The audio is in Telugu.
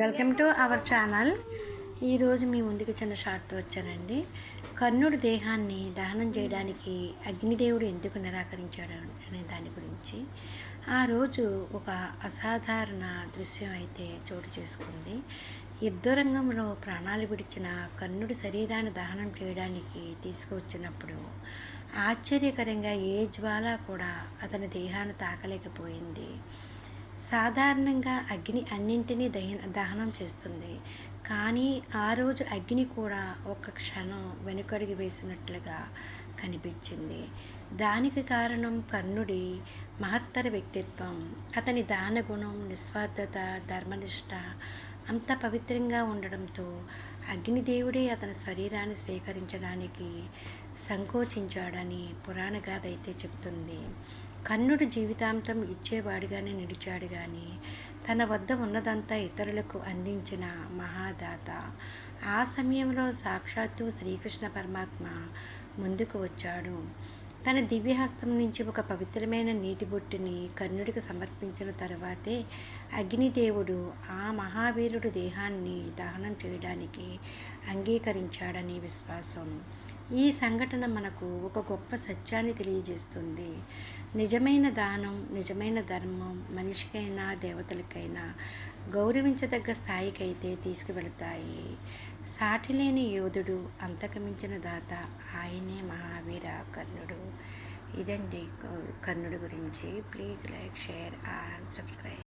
Welcome to our channel. ఈరోజు మీ ముందుకు చిన్న షార్ట్తో వచ్చానండి. కర్ణుడి దేహాన్ని దహనం చేయడానికి అగ్నిదేవుడు ఎందుకు నిరాకరించాడు అనే దాని గురించి. ఆ రోజు ఒక అసాధారణ దృశ్యం అయితే చోటు చేసుకుంది. యుద్ధరంగంలో ప్రాణాలు విడిచిన కర్ణుడి శరీరాన్ని దహనం చేయడానికి తీసుకువచ్చినప్పుడు ఆశ్చర్యకరంగా ఏ జ్వాల కూడా అతని దేహాన్ని తాకలేకపోయింది. సాధారణంగా అగ్ని అన్నింటినీ దహనం చేస్తుంది, కానీ ఆ రోజు అగ్ని కూడా ఒక్క క్షణం వెనుకడుగు వేసినట్లుగా కనిపించింది. దానికి కారణం కర్ణుడి మహత్తర వ్యక్తిత్వం. అతని దానగుణం, నిస్వార్థత, ధర్మనిష్ట అంత పవిత్రంగా ఉండడంతో అగ్నిదేవుడే అతని శరీరాన్ని స్వీకరించడానికి సంకోచించాడని పురాణ గాథ అయితే చెప్తుంది. కర్ణుడు జీవితాంతం ఇచ్చేవాడిగానే నిలిచాడు, కానీ తన వద్ద ఉన్నదంతా ఇతరులకు అందించిన మహాదాత. ఆ సమయంలో సాక్షాత్తు శ్రీకృష్ణ పరమాత్మ ముందుకు వచ్చాడు. తన దివ్యహస్తం నుంచి ఒక పవిత్రమైన నీటి బొట్టుని కర్ణుడికి సమర్పించిన తర్వాతే అగ్నిదేవుడు ఆ మహావీరుడు దేహాన్ని దహనం చేయడానికి అంగీకరించాడని విశ్వాసం. ఈ సంఘటన మనకు ఒక గొప్ప సత్యాన్ని తెలియజేస్తుంది. నిజమైన దానం, నిజమైన ధర్మం మనిషికైనా దేవతలకైనా గౌరవించదగ్గ స్థాయికైతే తీసుకువెళతాయి. సాటిలేని యోధుడు, అంతకమించిన దాత, ఆయనే మహావీర కర్ణుడు. ఇదండి కర్ణుడి గురించి. Please like, share and subscribe.